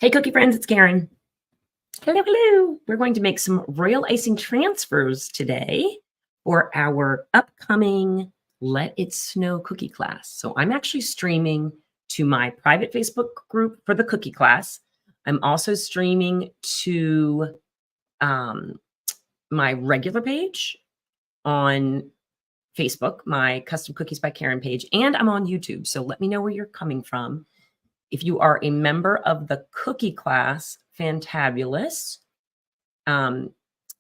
Hey, cookie friends, it's Karen. Hello, hello. We're going to make some royal icing transfers today for our upcoming Let It Snow cookie class. So I'm actually streaming to my private Facebook group for the cookie class. I'm also streaming to my regular page on Facebook, my Custom Cookies by Karen page, and I'm on YouTube. So let me know where you're coming from. If you are a member of the cookie class, fantabulous. And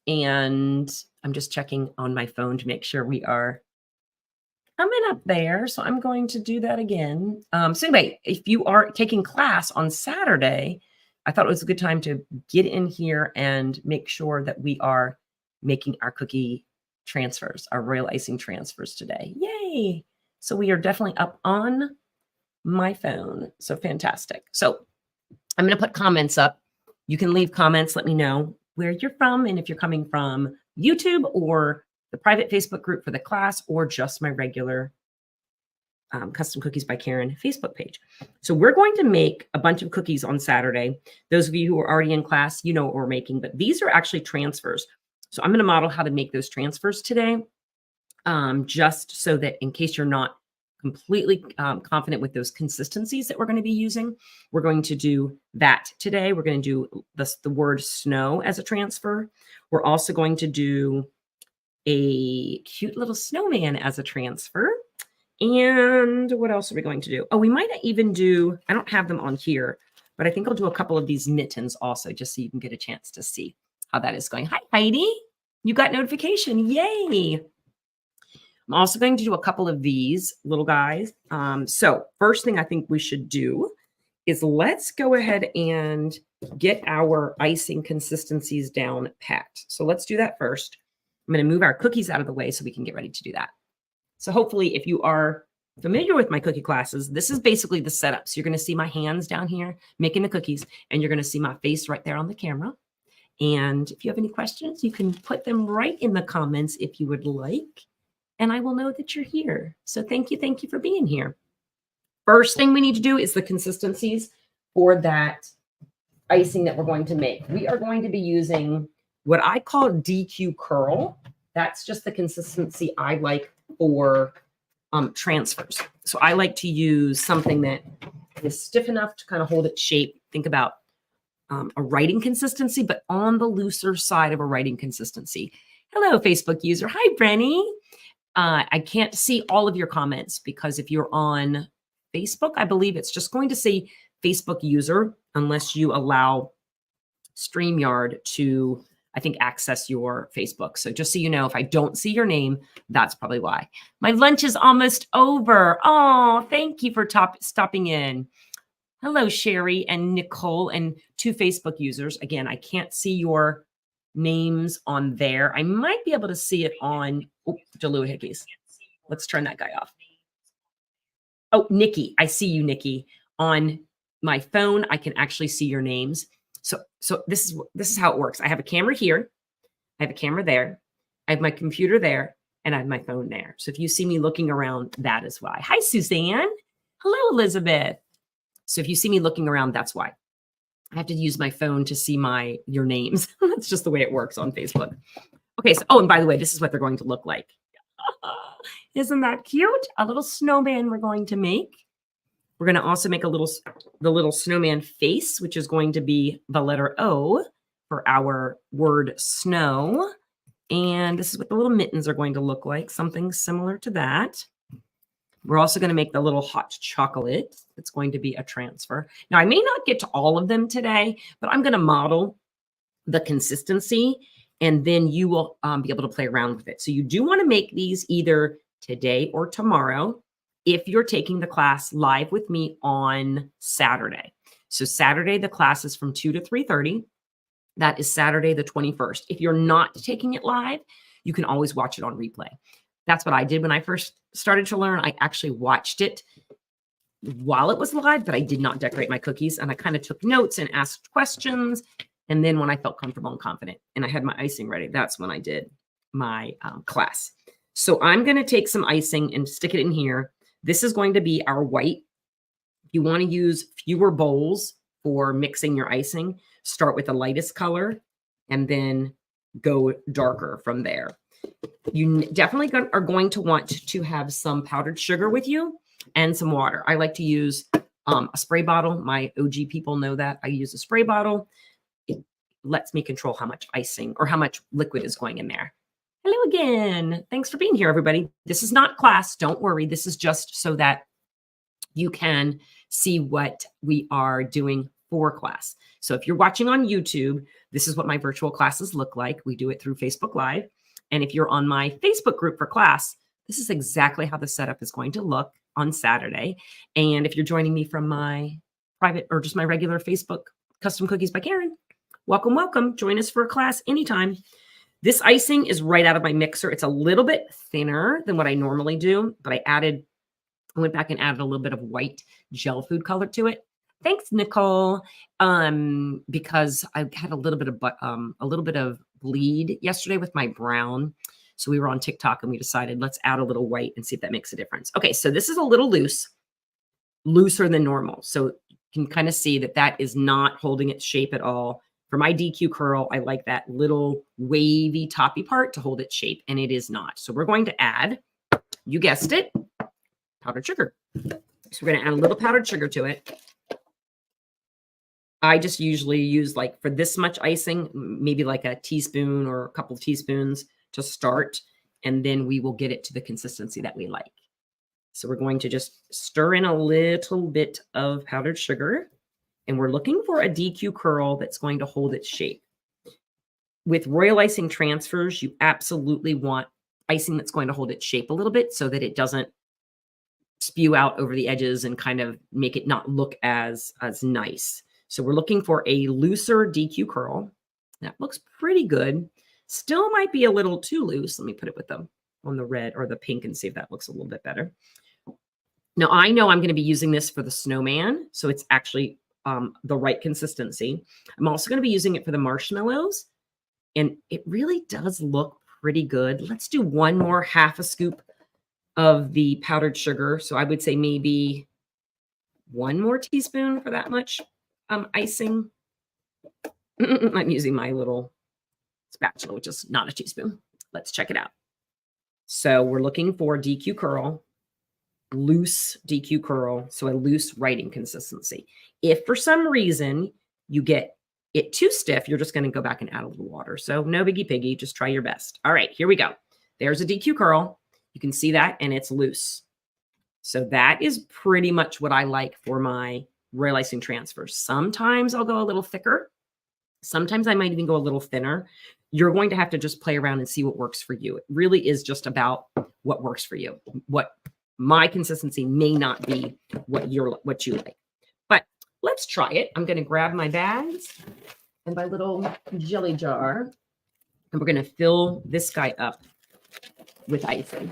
I'm just checking on my phone to make sure we are coming up there. So I'm going to do that again. So anyway, if you are taking class on Saturday, I thought it was a good time to get in here and make sure that we are making our cookie transfers, our royal icing transfers today. Yay! So we are definitely up on my phone. So fantastic. So I'm going to put comments up. You can leave comments. Let me know where you're from and if you're coming from YouTube or the private Facebook group for the class or just my regular Custom Cookies by Karen Facebook page. So we're going to make a bunch of cookies on Saturday. Those of you who are already in class, you know what we're making, but these are actually transfers. So I'm going to model how to make those transfers today, just so that in case you're not completely confident with those consistencies that we're going to be using, we're going to do that today. We're going to do the word snow as a transfer. We're also going to do a cute little snowman as a transfer. And what else are we going to do? Oh, we might even do, I don't have them on here, but I think I'll do a couple of these mittens also, just so you can get a chance to see how that is going. Hi, Heidi. You got notification. Yay. I'm also going to do a couple of these little guys. So first thing I think we should do is let's go ahead and get our icing consistencies down packed. So let's do that first. I'm going to move our cookies out of the way so we can get ready to do that. So hopefully if you are familiar with my cookie classes, this is basically the setup. So you're going to see my hands down here making the cookies, and you're going to see my face right there on the camera. And if you have any questions, you can put them right in the comments if you would like. And I will know that you're here. So thank you for being here. First thing we need to do is the consistencies for that icing that we're going to make. We are going to be using what I call DQ curl. That's just the consistency I like for transfers. So I like to use something that is stiff enough to kind of hold its shape. Think about a writing consistency, but on the looser side of a writing consistency. Hello, Facebook user. Hi, Brenny. I can't see all of your comments because if you're on Facebook, I believe it's just going to say Facebook user unless you allow StreamYard to, I think, access your Facebook. So just so you know, if I don't see your name, that's probably why. My lunch is almost over. Oh, thank you for stopping in. Hello, Sherry and Nicole and 2 Facebook users. Again, I can't see your names on there. I might be able to see it on Jalua Hickeys. Let's turn that guy off. Oh, Nikki. I see you, Nikki. On my phone, I can actually see your names. So this is how it works. I have a camera here. I have a camera there. I have my computer there, and I have my phone there. So if you see me looking around, that is why. Hi, Suzanne. Hello, Elizabeth. So if you see me looking around, that's why. I have to use my phone to see your names. That's just the way it works on Facebook. Okay, so, oh, and by the way, this is what they're going to look like. Isn't that cute? A little snowman we're going to make. We're going to also make the little snowman face, which is going to be the letter O for our word snow. And this is what the little mittens are going to look like, something similar to that. We're also going to make the little hot chocolate. It's going to be a transfer. Now, I may not get to all of them today, but I'm going to model the consistency, and then you will be able to play around with it. So you do want to make these either today or tomorrow if you're taking the class live with me on Saturday. So Saturday, the class is from 2 to 3:30. That is Saturday, the 21st. If you're not taking it live, you can always watch it on replay. That's what I did when I first started to learn. I actually watched it while it was live, but I did not decorate my cookies. And I kind of took notes and asked questions. And then when I felt comfortable and confident and I had my icing ready, that's when I did my class. So I'm going to take some icing and stick it in here. This is going to be our white. If you want to use fewer bowls for mixing your icing, start with the lightest color and then go darker from there. You definitely are going to want to have some powdered sugar with you and some water. I like to use a spray bottle. My OG people know that. I use a spray bottle. It lets me control how much icing or how much liquid is going in there. Hello again. Thanks for being here, everybody. This is not class. Don't worry. This is just so that you can see what we are doing for class. So if you're watching on YouTube, this is what my virtual classes look like. We do it through Facebook Live. And if you're on my Facebook group for class, this is exactly how the setup is going to look on Saturday. And if you're joining me from my private or just my regular Facebook Custom Cookies by Karen, welcome, welcome. Join us for a class anytime. This icing is right out of my mixer. It's a little bit thinner than what I normally do, but I went back and added a little bit of white gel food color to it. Thanks, Nicole. Because I had a little bit of bleed yesterday with my brown. So we were on TikTok and we decided let's add a little white and see if that makes a difference. Okay, so this is a little looser than normal. So you can kind of see that is not holding its shape at all. For my DQ curl, I like that little wavy toppy part to hold its shape, and it is not. So we're going to add, you guessed it, powdered sugar. So we're going to add a little powdered sugar to it. I just usually use, like, for this much icing, maybe like a teaspoon or a couple of teaspoons to start, and then we will get it to the consistency that we like. So we're going to just stir in a little bit of powdered sugar, and we're looking for a DQ curl that's going to hold its shape. With royal icing transfers, you absolutely want icing that's going to hold its shape a little bit so that it doesn't spew out over the edges and kind of make it not look as nice. So we're looking for a looser DQ curl. That looks pretty good. Still might be a little too loose. Let me put it with them on the red or the pink and see if that looks a little bit better. Now I know I'm going to be using this for the snowman, so it's actually the right consistency. I'm also going to be using it for the marshmallows, and it really does look pretty good. Let's do one more half a scoop of the powdered sugar. So I would say maybe one more teaspoon for that much icing. I'm using my little spatula, which is not a teaspoon. Let's check it out. So we're looking for DQ curl, loose DQ curl, so a loose writing consistency. If for some reason you get it too stiff, you're just going to go back and add a little water. So no biggie piggy, just try your best. All right, here we go. There's a DQ curl. You can see that, and it's loose. So that is pretty much what I like for my royal icing transfers. Sometimes I'll go a little thicker. Sometimes I might even go a little thinner. You're going to have to just play around and see what works for you. It really is just about what works for you. What my consistency may not be what you like. But let's try it. I'm going to grab my bags and my little jelly jar, and we're going to fill this guy up with icing.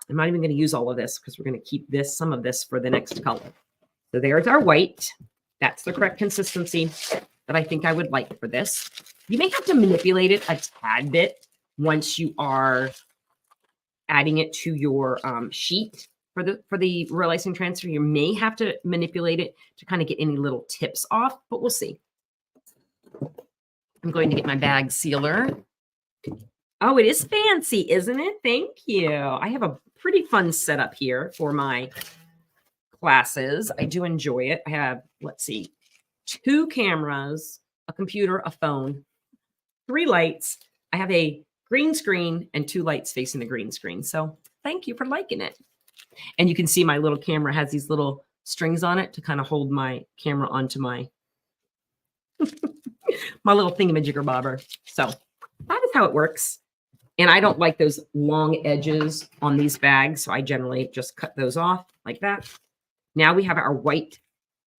I'm not even going to use all of this because we're going to keep some of this for the next color. So there's our white. That's the correct consistency that I think I would like for this. You may have to manipulate it a tad bit once you are adding it to your sheet for the royal icing transfer. You may have to manipulate it to kind of get any little tips off, but we'll see. I'm going to get my bag sealer. Oh, it is fancy, isn't it? Thank you. I have a pretty fun setup here for my classes. I do enjoy it. I have, let's see, 2 cameras, a computer, a phone, 3 lights. I have a green screen and 2 lights facing the green screen. So thank you for liking it. And you can see my little camera has these little strings on it to kind of hold my camera onto my my little thingamajigger bobber. So that is how it works. And I don't like those long edges on these bags, so I generally just cut those off like that. Now we have our white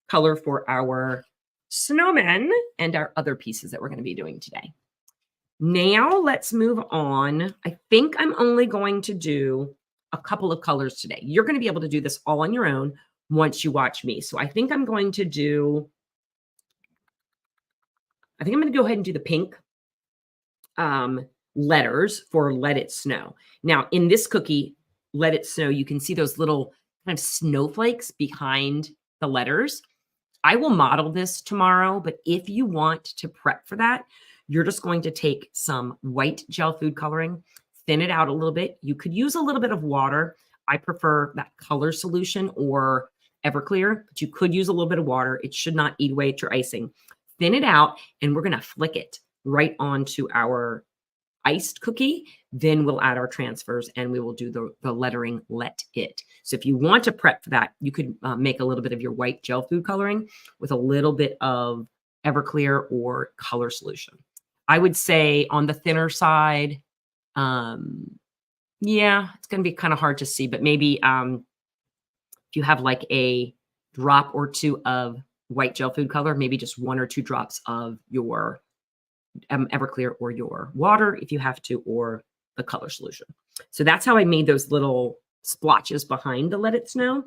color for our snowmen and our other pieces that we're going to be doing today. Now let's move on. I think I'm only going to do a couple of colors today. You're going to be able to do this all on your own once you watch me. So I think I'm going to go ahead and do the pink letters for Let It Snow. Now in this cookie, Let It Snow, you can see those little kind of snowflakes behind the letters. I will model this tomorrow, but if you want to prep for that, you're just going to take some white gel food coloring, thin it out a little bit. You could use a little bit of water. I prefer that color solution or Everclear, but you could use a little bit of water. It should not eat away at your icing. Thin it out, and we're going to flick it right onto our iced cookie. Then we'll add our transfers and we will do the lettering Let It. So if you want to prep for that, you could make a little bit of your white gel food coloring with a little bit of Everclear or color solution. I would say on the thinner side, yeah, it's going to be kind of hard to see, but maybe if you have like a drop or two of white gel food color, maybe just 1 or 2 drops of your Everclear or your water if you have to, or the color solution. So that's how I made those little splotches behind the Let It Snow.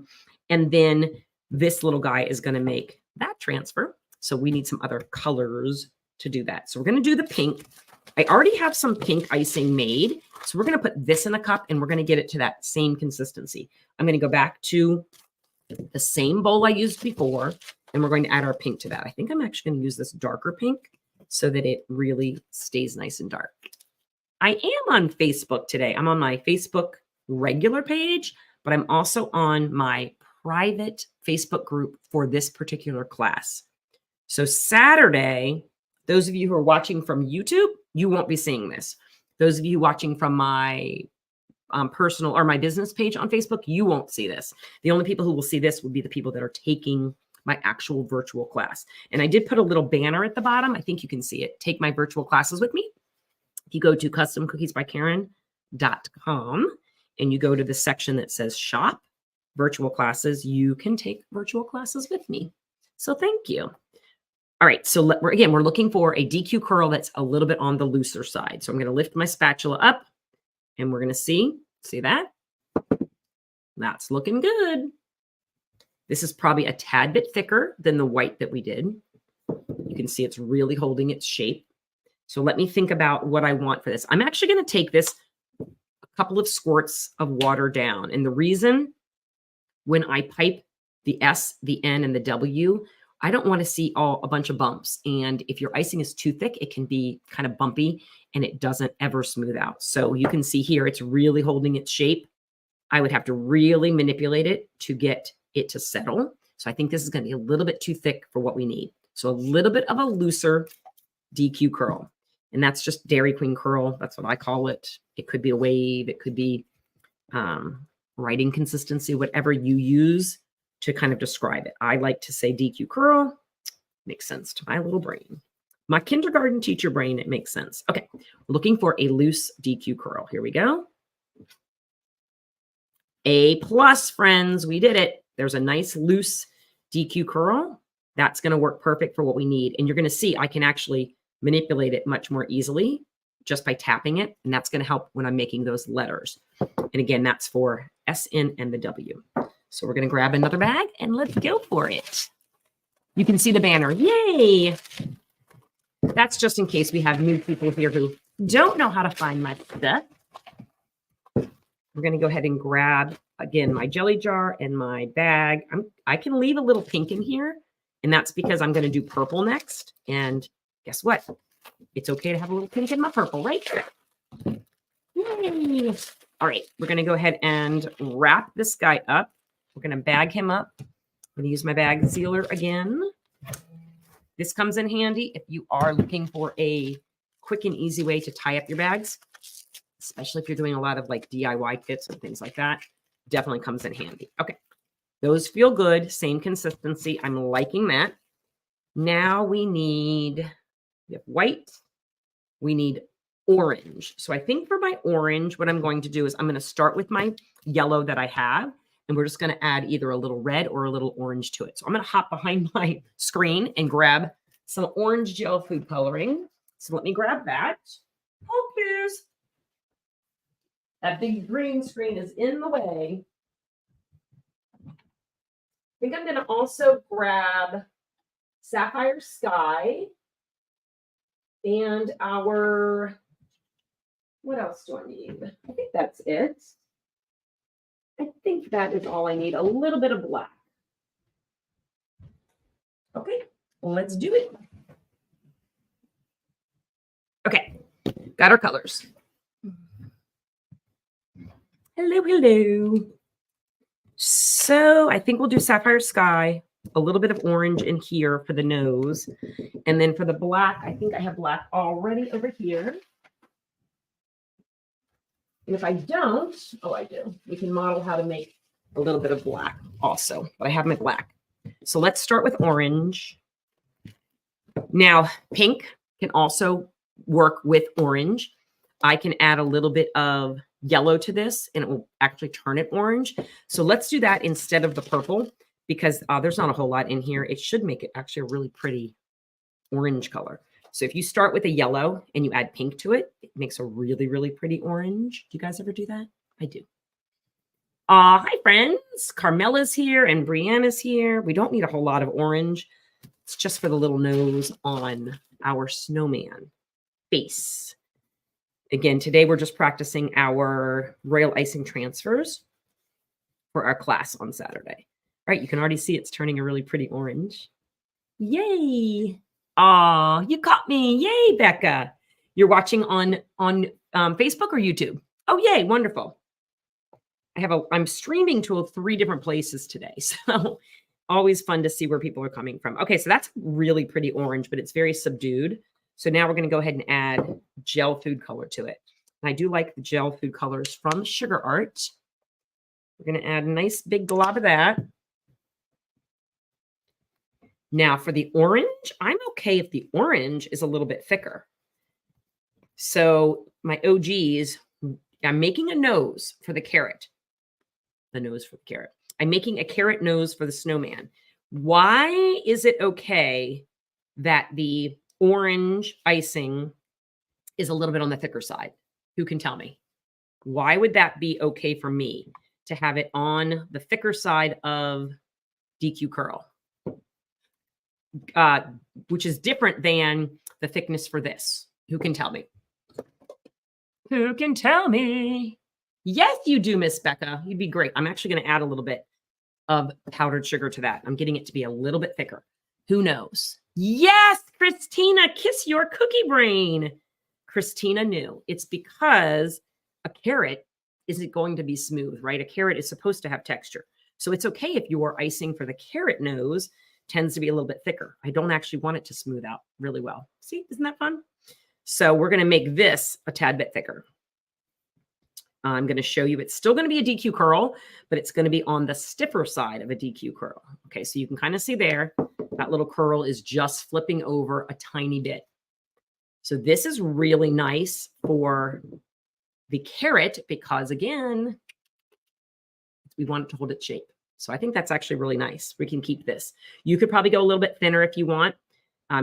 And then this little guy is going to make that transfer. So we need some other colors to do that. So we're going to do the pink. I already have some pink icing made. So we're going to put this in a cup and we're going to get it to that same consistency. I'm going to go back to the same bowl I used before, and we're going to add our pink to that. I think I'm actually going to use this darker pink so that it really stays nice and dark. I am on Facebook today. I'm on my Facebook regular page, but I'm also on my private Facebook group for this particular class. So Saturday, those of you who are watching from YouTube, you won't be seeing this. Those of you watching from my personal or my business page on Facebook, you won't see this. The only people who will see this will be the people that are taking my actual virtual class. And I did put a little banner at the bottom. I think you can see it. Take my virtual classes with me. If you go to customcookiesbykaren.com and you go to the section that says shop virtual classes, you can take virtual classes with me. So thank you. All right. So we're looking for a DQ curl that's a little bit on the looser side. So I'm going to lift my spatula up and we're going to see that? That's looking good. This is probably a tad bit thicker than the white that we did. You can see it's really holding its shape. So let me think about what I want for this. I'm actually going to take this a couple of squirts of water down. And the reason when I pipe the S, the N, and the W, I don't want to see a bunch of bumps. And if your icing is too thick, it can be kind of bumpy and it doesn't ever smooth out. So you can see here, it's really holding its shape. I would have to really manipulate it to get it to settle. So I think this is going to be a little bit too thick for what we need. So a little bit of a looser DQ curl. And that's just Dairy Queen curl. That's what I call it. It could be a wave. It could be writing consistency, whatever you use to kind of describe it. I like to say DQ curl. Makes sense to my little brain. My kindergarten teacher brain, it makes sense. Okay, we're looking for a loose DQ curl. Here we go. A+, friends, we did it. There's a nice loose DQ curl. That's going to work perfect for what we need. And you're going to see I can actually manipulate it much more easily just by tapping it. And that's going to help when I'm making those letters. And again, that's for S, N, and the W. So we're going to grab another bag and let's go for it. You can see the banner. Yay! That's just in case we have new people here who don't know how to find my stuff. We're going to go ahead and grab, again, my jelly jar and my bag. I can leave a little pink in here, and that's because I'm going to do purple next. And guess what? It's okay to have a little pink in my purple, right? Yay! All right, we're going to go ahead and wrap this guy up. We're going to bag him up. I'm going to use my bag sealer again. This comes in handy if you are looking for a quick and easy way to tie up your bags, especially if you're doing a lot of like DIY kits and things like that. Definitely comes in handy. Okay, those feel good. Same consistency. I'm liking that. Now we have white. We need orange. So I think for my orange, what I'm going to do is I'm going to start with my yellow that I have, and we're just going to add either a little red or a little orange to it. So I'm going to hop behind my screen and grab some orange gel food coloring. So let me grab that. Oh, please. That big green screen is in the way. I think I'm going to also grab Sapphire Sky and what else do I need? I think that's it. I think that is all I need. A little bit of black. Okay, let's do it. Okay, got our colors. Hello, hello. So I think we'll do Sapphire Sky, a little bit of orange in here for the nose. And then for the black, I think I have black already over here. And if I don't, oh, I do. We can model how to make a little bit of black also, but I have my black. So let's start with orange. Now, pink can also work with orange. I can add a little bit of yellow to this and it will actually turn it orange. So let's do that instead of the purple because there's not a whole lot in here. It should make it actually a really pretty orange color. So if you start with a yellow and you add pink to it, it makes a really, really pretty orange. Do you guys ever do that? I do. Hi, friends. Carmela's here and Brianna's here. We don't need a whole lot of orange. It's just for the little nose on our snowman face. Again, today we're just practicing our royal icing transfers for our class on Saturday. All right, you can already see it's turning a really pretty orange. Yay! Oh, you caught me. Yay, Becca. You're watching on Facebook or YouTube? Oh, yay, wonderful. I'm streaming to 3 different places today. So always fun to see where people are coming from. Okay, so that's really pretty orange, but it's very subdued. So now we're going to go ahead and add gel food color to it. And I do like the gel food colors from Sugar Art. We're going to add a nice big glob of that. Now for the orange, I'm okay if the orange is a little bit thicker. So my OGs, I'm making a nose for the carrot. The nose for the carrot. I'm making a carrot nose for the snowman. Why is it okay that the orange icing is a little bit on the thicker side? Who can tell me? Why would that be okay for me to have it on the thicker side of DQ Curl? Which is different than the thickness for this. Who can tell me? Who can tell me? Yes, you do, Miss Becca. You'd be great. I'm actually going to add a little bit of powdered sugar to that. I'm getting it to be a little bit thicker. Who knows? Yes, Christina, kiss your cookie brain. Christina knew. It's because a carrot isn't going to be smooth, right? A carrot is supposed to have texture. So it's okay if your icing for the carrot nose tends to be a little bit thicker. I don't actually want it to smooth out really well. See, isn't that fun? So we're going to make this a tad bit thicker. I'm going to show you, it's still going to be a DQ curl, but it's going to be on the stiffer side of a DQ curl. Okay, so you can kind of see there, that little curl is just flipping over a tiny bit. So this is really nice for the carrot because, again, we want it to hold its shape. So I think that's actually really nice. We can keep this. You could probably go a little bit thinner if you want.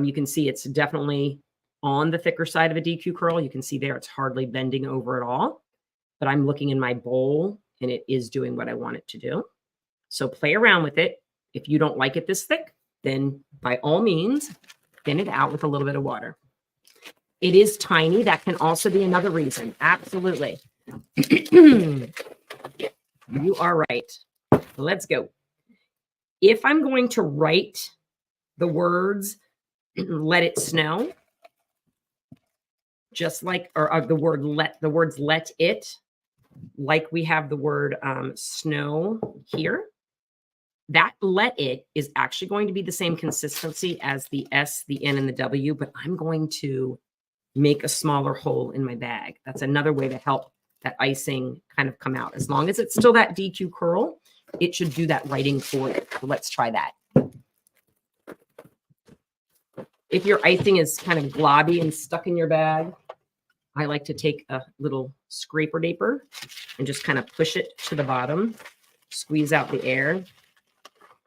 You can see it's definitely on the thicker side of a DQ curl. You can see there it's hardly bending over at all. But I'm looking in my bowl and it is doing what I want it to do. So play around with it. If you don't like it this thick, then by all means, thin it out with a little bit of water. It is tiny. That can also be another reason. Absolutely. You are right. Let's go. If I'm going to write the words, let it snow, just like, or the words let it, like we have the word snow here, that let it is actually going to be the same consistency as the S, the N, and the W, but I'm going to make a smaller hole in my bag. That's another way to help that icing kind of come out. As long as it's still that DQ curl, it should do that writing for you. So let's try that. If your icing is kind of globby and stuck in your bag, I like to take a little scraper daper and just kind of push it to the bottom, squeeze out the air.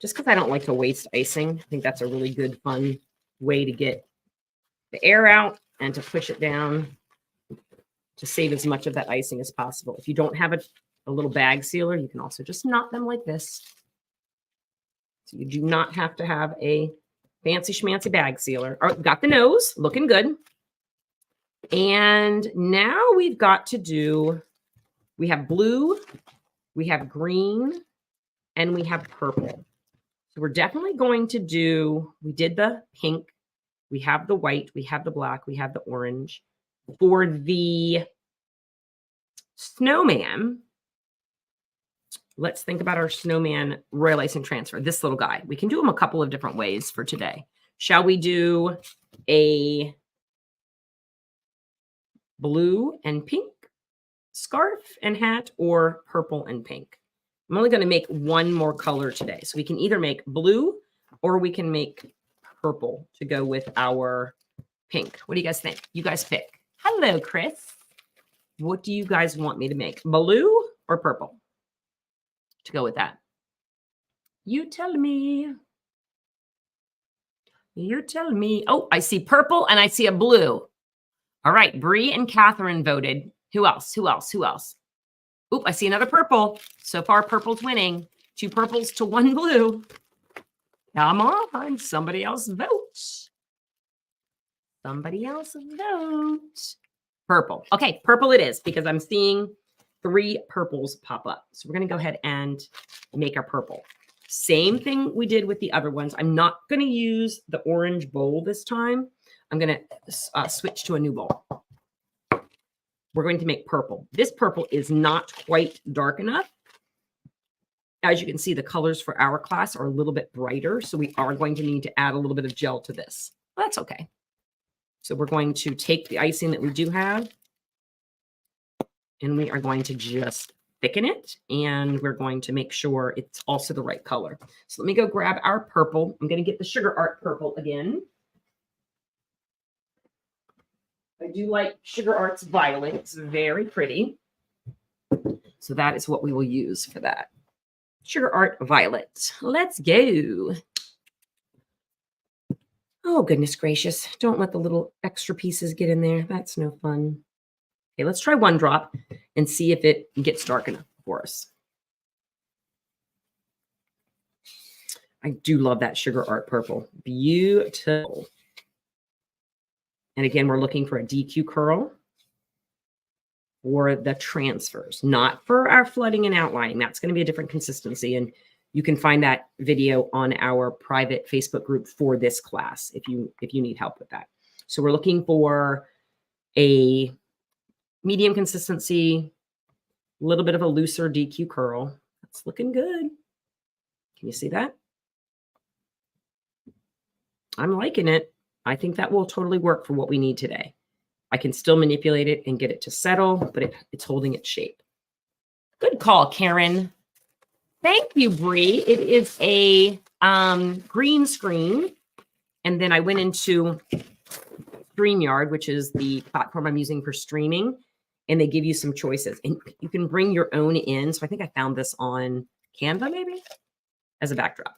Just because I don't like to waste icing. I think that's a really good, fun way to get the air out and to push it down to save as much of that icing as possible. If you don't have a little bag sealer, you can also just knot them like this. So you do not have to have a fancy schmancy bag sealer. All right, got the nose, looking good. And now we've got to do, we have blue we have green, and we have purple. So we're definitely going to do, we did the pink, we have the white, we have the black, we have the orange. For the snowman, let's think about our snowman royal icing transfer, this little guy. We can do them a couple of different ways for today. Shall we do a blue and pink scarf and hat, or purple and pink? I'm only going to make one more color today. So we can either make blue or we can make purple to go with our pink. What do you guys think? You guys pick. Hello, Chris. What do you guys want me to make? Blue or purple to go with that? You tell me. You tell me. Oh, I see purple and I see a blue. All right. Bree and Catherine voted. Who else? Who else? Who else? Oop, I see another purple. So far, purple's winning. 2 purples to 1 blue. Come on. Somebody else vote. Somebody else vote. Purple. Okay, purple it is because I'm seeing 3 purples pop up. So we're going to go ahead and make our purple. Same thing we did with the other ones. I'm not going to use the orange bowl this time. I'm going to switch to a new bowl. We're going to make purple. This purple is not quite dark enough. As you can see, the colors for our class are a little bit brighter. So we are going to need to add a little bit of gel to this. Well, that's okay. So we're going to take the icing that we do have, and we are going to just thicken it, and we're going to make sure it's also the right color. So let me go grab our purple. I'm going to get the Sugar Art purple again. I do like Sugar Art's violet. It's very pretty. So that is what we will use for that. Sugar Art violet. Let's go. Oh, goodness gracious. Don't let the little extra pieces get in there. That's no fun. Okay, let's try 1 drop and see if it gets dark enough for us. I do love that Sugar Art purple. Beautiful. And again, we're looking for a DQ curl for the transfers, not for our flooding and outlining. That's going to be a different consistency. And you can find that video on our private Facebook group for this class if you need help with that. So we're looking for a medium consistency, a little bit of a looser DQ curl. That's looking good. Can you see that? I'm liking it. I think that will totally work for what we need today. I can still manipulate it and get it to settle, but it's holding its shape. Good call, Karen. Thank you, Bree. It is a green screen. And then I went into StreamYard, which is the platform I'm using for streaming. And they give you some choices. And you can bring your own in. So I think I found this on Canva, maybe, as a backdrop.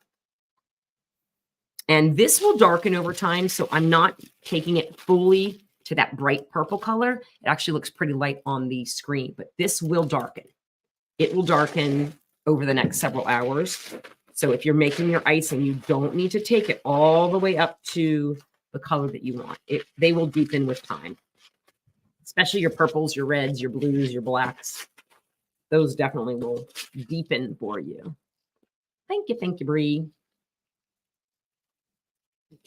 And this will darken over time. So I'm not taking it fully to that bright purple color. It actually looks pretty light on the screen, but this will darken. It will darken over the next several hours. So if you're making your icing, you don't need to take it all the way up to the color that you want. They will deepen with time, especially your purples, your reds, your blues, your blacks. Those definitely will deepen for you. Thank you, Bree.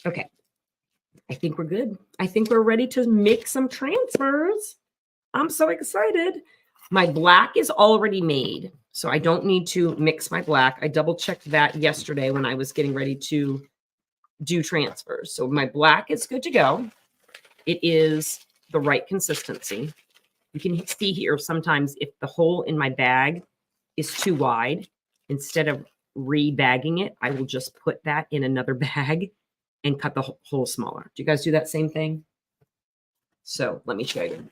Okay, I think we're good. I think we're ready to make some transfers. I'm so excited. My black is already made, so I don't need to mix my black. I double checked that yesterday when I was getting ready to do transfers. So my black is good to go. It is the right consistency. You can see here sometimes if the hole in my bag is too wide, instead of re-bagging it, I will just put that in another bag and cut the hole smaller. Do you guys do that same thing? So let me show you.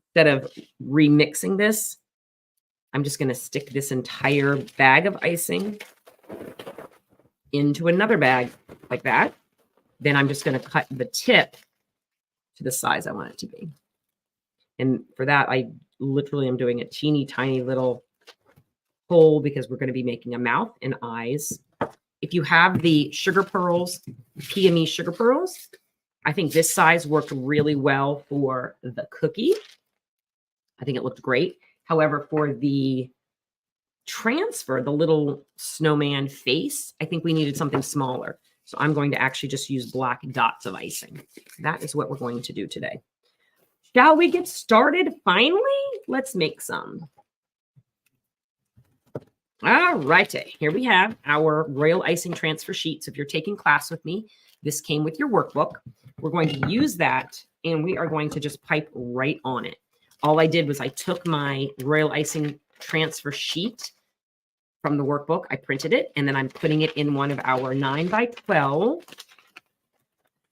Instead of remixing this, I'm just going to stick this entire bag of icing into another bag like that. Then I'm just going to cut the tip to the size I want it to be. And for that, I literally am doing a teeny tiny little hole because we're going to be making a mouth and eyes. If you have the sugar pearls, PME sugar pearls, I think this size worked really well for the cookie. I think it looked great. However, for the transfer the little snowman face, I think we needed something smaller. So I'm going to actually just use black dots of icing. That is what we're going to do today. Shall we get started finally? Let's make some. All righty, here we have our royal icing transfer sheet. So if you're taking class with me, this came with your workbook. We're going to use that and we are going to just pipe right on it. All I did was I took my royal icing transfer sheet from the workbook, I printed it, and then I'm putting it in one of our 9x12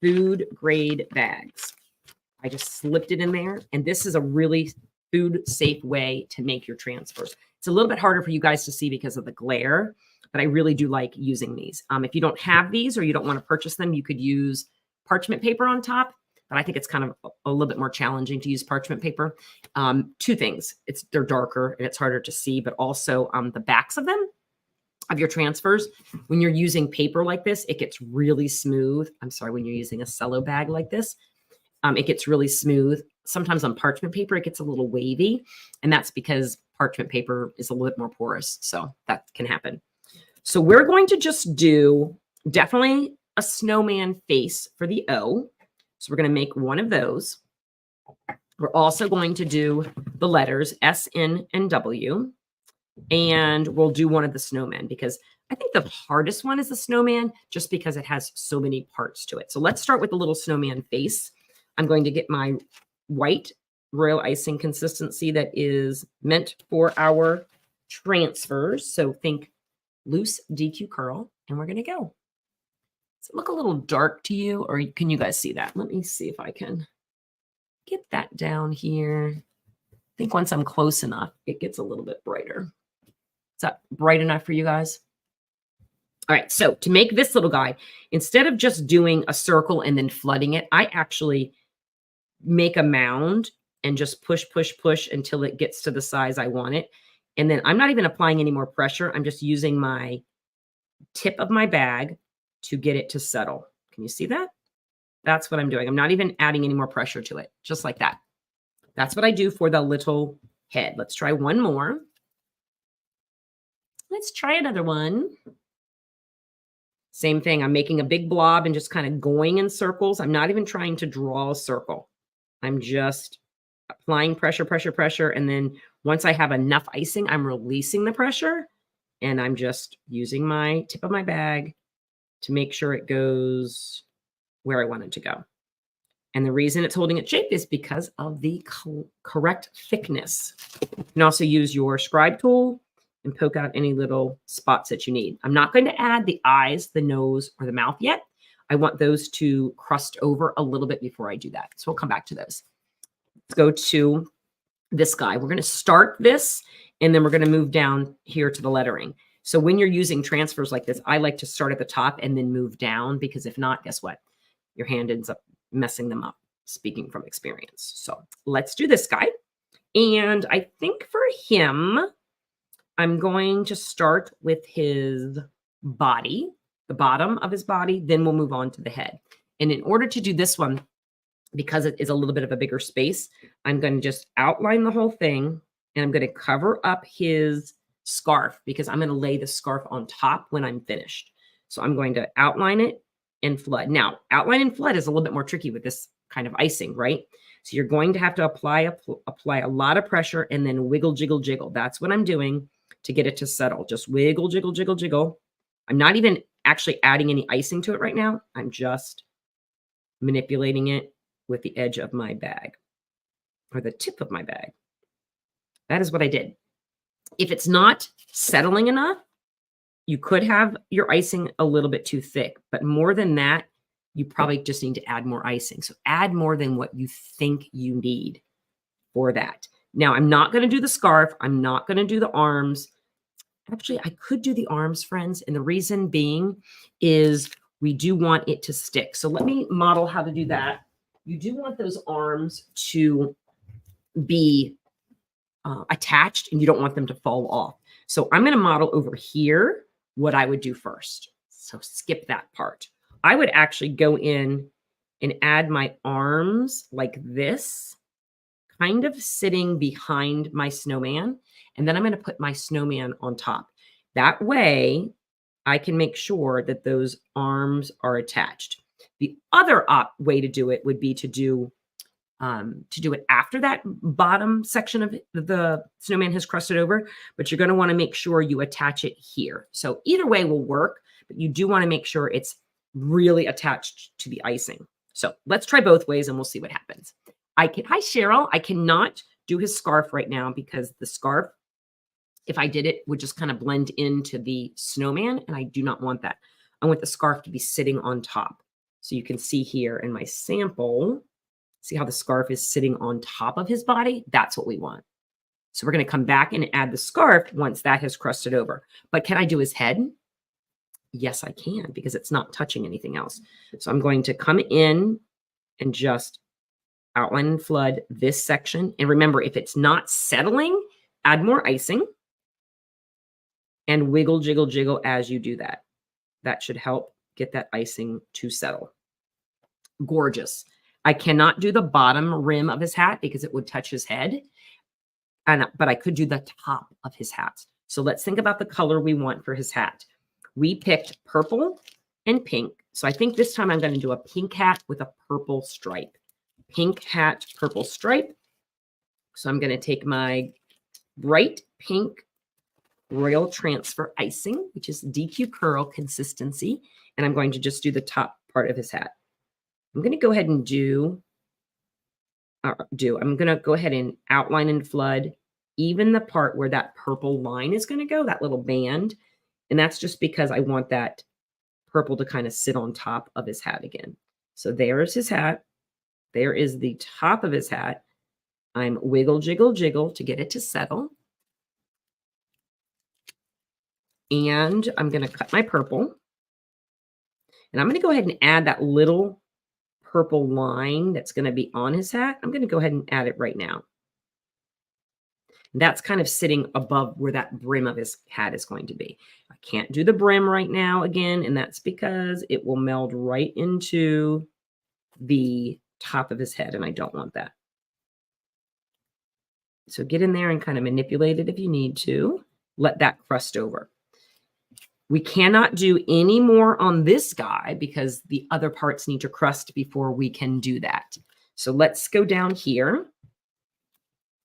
food grade bags. I just slipped it in there, and this is a really food safe way to make your transfers. It's a little bit harder for you guys to see because of the glare, but I really do like using these. If you don't have these or you don't want to purchase them, you could use parchment paper on top, but I think it's kind of a little bit more challenging to use parchment paper. Two things, they're darker and it's harder to see, but also the backs of them, of your transfers, when you're using paper like this, it gets really smooth. I'm sorry, when you're using a cello bag like this, it gets really smooth. Sometimes on parchment paper, it gets a little wavy, and that's because parchment paper is a little bit more porous, so that can happen. So we're going to just do definitely a snowman face for the O. So we're going to make one of those. We're also going to do the letters S, N, and W. And we'll do one of the snowmen because I think the hardest one is the snowman just because it has so many parts to it. So let's start with the little snowman face. I'm going to get my white royal icing consistency that is meant for our transfers. So think loose DQ curl, and we're going to go. Does it look a little dark to you, or can you guys see that? Let me see if I can get that down here. I think once I'm close enough, it gets a little bit brighter. Is that bright enough for you guys? All right, so to make this little guy, instead of just doing a circle and then flooding it, I actually make a mound and just push, push, push until it gets to the size I want it. And then I'm not even applying any more pressure. I'm just using my tip of my bag to get it to settle. Can you see that? That's what I'm doing. I'm not even adding any more pressure to it, just like that. That's what I do for the little head. Let's try one more. Let's try another one. Same thing. I'm making a big blob and just kind of going in circles. I'm not even trying to draw a circle. I'm just applying pressure, pressure, pressure. And then once I have enough icing, I'm releasing the pressure. And I'm just using my tip of my bag to make sure it goes where I want it to go. And the reason it's holding its shape is because of the correct thickness. You can also use your scribe tool and poke out any little spots that you need. I'm not going to add the eyes, the nose, or the mouth yet. I want those to crust over a little bit before I do that. So we'll come back to those. Let's go to this guy. We're going to start this, and then we're going to move down here to the lettering. So when you're using transfers like this, I like to start at the top and then move down, because if not, guess what? Your hand ends up messing them up, speaking from experience. So let's do this guy. And I think for him, I'm going to start with his body, the bottom of his body, then we'll move on to the head. And in order to do this one, because it is a little bit of a bigger space, I'm going to just outline the whole thing, and I'm going to cover up his scarf because I'm going to lay the scarf on top when I'm finished. So I'm going to outline it and flood. Now, outline and flood is a little bit more tricky with this kind of icing, right? So you're going to have to apply a lot of pressure and then wiggle, jiggle, jiggle. That's what I'm doing to get it to settle. Just wiggle, jiggle, jiggle, jiggle. I'm not even actually adding any icing to it right now. I'm just manipulating it with the edge of my bag or the tip of my bag. That is what I did. If it's not settling enough, you could have your icing a little bit too thick, but more than that, you probably just need to add more icing. So add more than what you think you need for that. Now, I'm not going to do the scarf. I'm not going to do the arms. Actually, I could do the arms, friends. And the reason being is we do want it to stick. So let me model how to do that. You do want those arms to be attached, and you don't want them to fall off. So I'm going to model over here what I would do first. So skip that part. I would actually go in and add my arms like this, kind of sitting behind my snowman. And then I'm going to put my snowman on top. That way I can make sure that those arms are attached. The other way to do it would be to do it after that bottom section of the snowman has crusted over, but you're going to want to make sure you attach it here. So either way will work, but you do want to make sure it's really attached to the icing. So let's try both ways and we'll see what happens. Hi, Cheryl. I cannot do his scarf right now because the scarf, if I did it, would just kind of blend into the snowman, and I do not want that. I want the scarf to be sitting on top. So you can see here in my sample, see how the scarf is sitting on top of his body? That's what we want. So we're going to come back and add the scarf once that has crusted over. But can I do his head? Yes, I can, because it's not touching anything else. So I'm going to come in and just outline and flood this section. And remember, if it's not settling, add more icing and wiggle, jiggle, jiggle as you do that. That should help get that icing to settle. Gorgeous. I cannot do the bottom rim of his hat because it would touch his head, but I could do the top of his hat. So let's think about the color we want for his hat. We picked purple and pink. So I think this time I'm going to do a pink hat with a purple stripe. Pink hat, purple stripe. So I'm going to take my bright pink Royal Transfer icing, which is DQ Curl consistency, and I'm going to just do the top part of his hat. I'm going to go ahead and I'm going to go ahead and outline and flood even the part where that purple line is going to go, that little band. And that's just because I want that purple to kind of sit on top of his hat again. So there's his hat. There is the top of his hat. I'm wiggle, jiggle, jiggle to get it to settle. And I'm going to cut my purple. And I'm going to go ahead and add that little purple line that's going to be on his hat. I'm going to go ahead and add it right now. That's kind of sitting above where that brim of his hat is going to be. I can't do the brim right now again, and that's because it will meld right into the top of his head, and I don't want that. So get in there and kind of manipulate it if you need to. Let that crust over. We cannot do any more on this guy because the other parts need to crust before we can do that. So let's go down here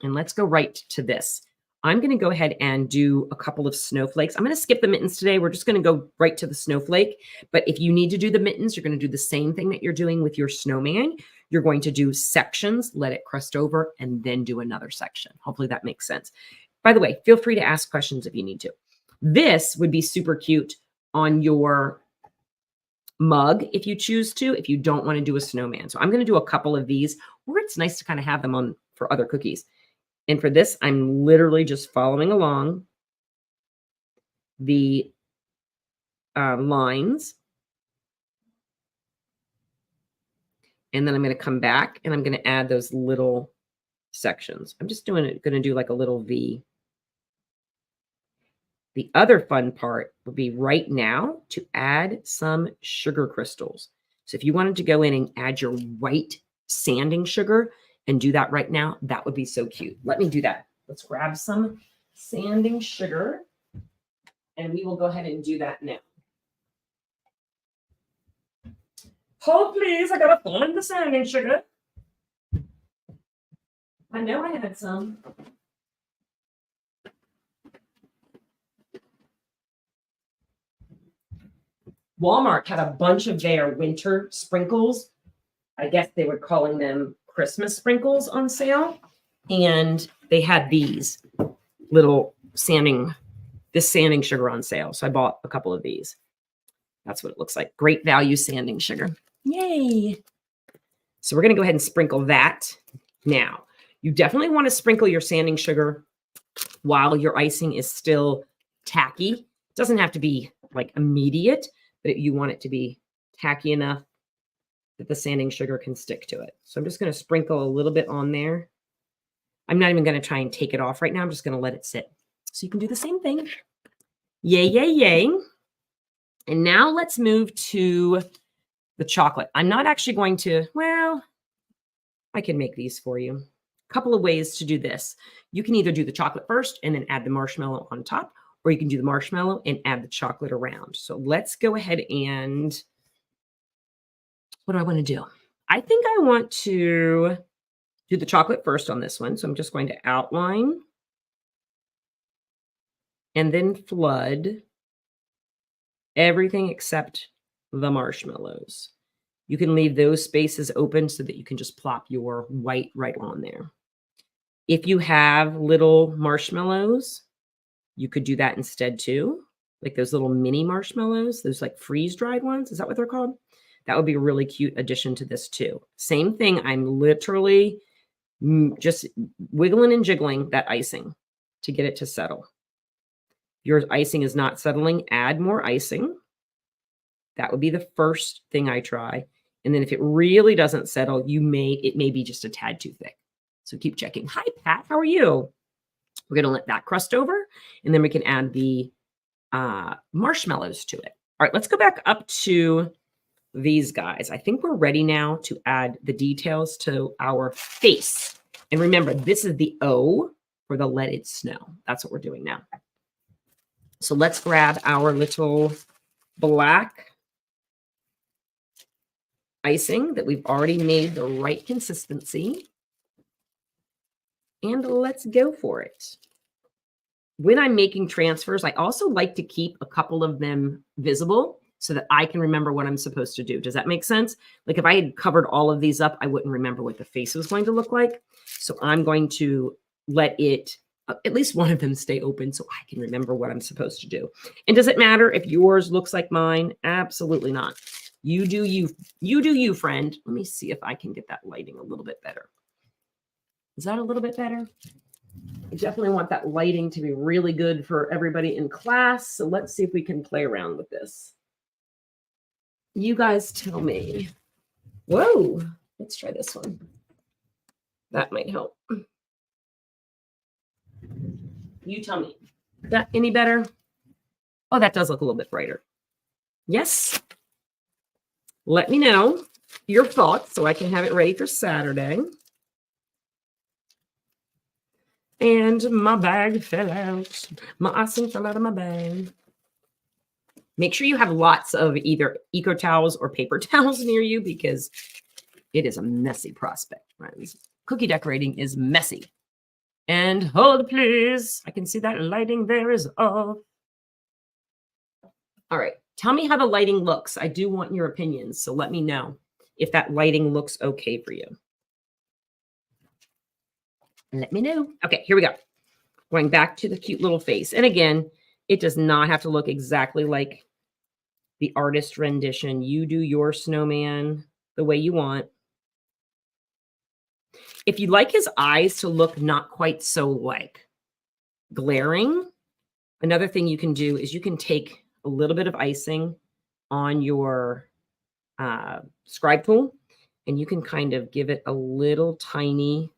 and let's go right to this. I'm going to go ahead and do a couple of snowflakes. I'm going to skip the mittens today. We're just going to go right to the snowflake. But if you need to do the mittens, you're going to do the same thing that you're doing with your snowman. You're going to do sections, let it crust over, and then do another section. Hopefully that makes sense. By the way, feel free to ask questions if you need to. This would be super cute on your mug if you choose to, if you don't want to do a snowman. So I'm going to do a couple of these where it's nice to kind of have them on for other cookies. And for this, I'm literally just following along the lines. And then I'm going to come back and I'm going to add those little sections. I'm just going to do like a little V. The other fun part would be right now to add some sugar crystals. So if you wanted to go in and add your white sanding sugar and do that right now, that would be so cute. Let me do that. Let's grab some sanding sugar and we will go ahead and do that now. Hold please, I gotta find the sanding sugar. I know I had some. Walmart had a bunch of their winter sprinkles. I guess they were calling them Christmas sprinkles on sale. And they had these little sanding sugar on sale. So I bought a couple of these. That's what it looks like. Great value sanding sugar. Yay. So we're going to go ahead and sprinkle that now. You definitely want to sprinkle your sanding sugar while your icing is still tacky. It doesn't have to be like immediate, but you want it to be tacky enough that the sanding sugar can stick to it. So I'm just going to sprinkle a little bit on there. I'm not even going to try and take it off right now. I'm just going to let it sit. So you can do the same thing. Yay, yay, yay. And now let's move to the chocolate. I'm not actually going to, well, I can make these for you. couple of ways to do this. You can either do the chocolate first and then add the marshmallow on top, or you can do the marshmallow and add the chocolate around. So let's go ahead and what do I want to do? I think I want to do the chocolate first on this one. So I'm just going to outline and then flood everything except the marshmallows. You can leave those spaces open so that you can just plop your white right on there. If you have little marshmallows, you could do that instead too. Like those little mini marshmallows, those like freeze-dried ones. Is that what they're called? That would be a really cute addition to this too. Same thing. I'm literally just wiggling and jiggling that icing to get it to settle. If your icing is not settling, add more icing. That would be the first thing I try. And then if it really doesn't settle, it may be just a tad too thick. So keep checking. Hi, Pat. How are you? We're going to let that crust over, and then we can add the marshmallows to it. All right, let's go back up to these guys. I think we're ready now to add the details to our face. And remember, this is the O for the Let It Snow. That's what we're doing now. So let's grab our little black icing that we've already made the right consistency. And let's go for it. When I'm making transfers, I also like to keep a couple of them visible so that I can remember what I'm supposed to do. Does that make sense? Like if I had covered all of these up, I wouldn't remember what the face was going to look like. So I'm going to let it, at least one of them stay open so I can remember what I'm supposed to do. And does it matter if yours looks like mine? Absolutely not. You do you, friend. Let me see if I can get that lighting a little bit better. Is that a little bit better? I definitely want that lighting to be really good for everybody in class. So let's see if we can play around with this. You guys tell me. Whoa, let's try this one. That might help. You tell me. Is that any better? Oh, that does look a little bit brighter. Yes. Let me know your thoughts so I can have it ready for Saturday. And my bag fell out. My icing fell out of my bag. Make sure you have lots of either eco towels or paper towels near you because it is a messy prospect, friends. Cookie decorating is messy. And hold, please. I can see that lighting there is off. All right. Tell me how the lighting looks. I do want your opinions, so let me know if that lighting looks okay for you. Let me know. Okay, here we go. Going back to the cute little face. And again, it does not have to look exactly like the artist rendition. You do your snowman the way you want. If you'd like his eyes to look not quite so like glaring, another thing you can do is you can take a little bit of icing on your scribe tool and you can kind of give it a little tiny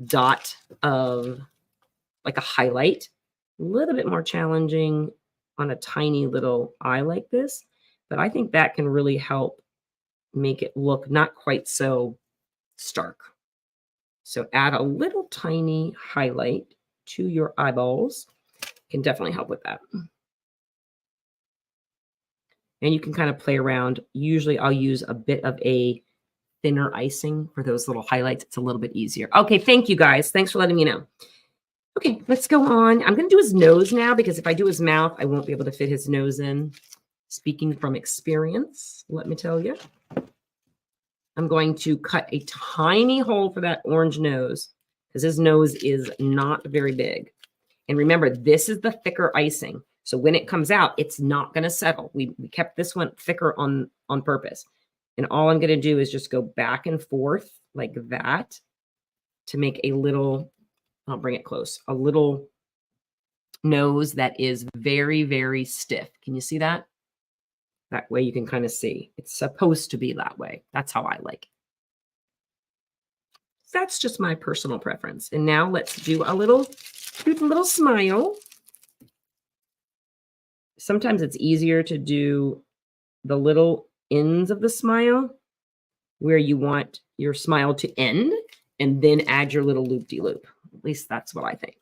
dot of like a highlight, a little bit more challenging on a tiny little eye like this, but I think that can really help make it look not quite so stark. So add a little tiny highlight to your eyeballs. Can definitely help with that. And you can kind of play around. Usually I'll use a bit of a thinner icing for those little highlights. It's a little bit easier. Okay, thank you guys. Thanks for letting me know. Okay, let's go on. I'm going to do his nose now because if I do his mouth, I won't be able to fit his nose in. Speaking from experience, let me tell you. I'm going to cut a tiny hole for that orange nose because his nose is not very big. And remember, this is the thicker icing. So when it comes out, it's not going to settle. We kept this one thicker on purpose. And all I'm going to do is just go back and forth like that to make a little, I'll bring it close, a little nose that is very, very stiff. Can you see that? That way you can kind of see. It's supposed to be that way. That's how I like it. That's just my personal preference. And now let's do a little smile. Sometimes it's easier to do the little ends of the smile where you want your smile to end. and then add your little loop-de-loop. At least that's what I think.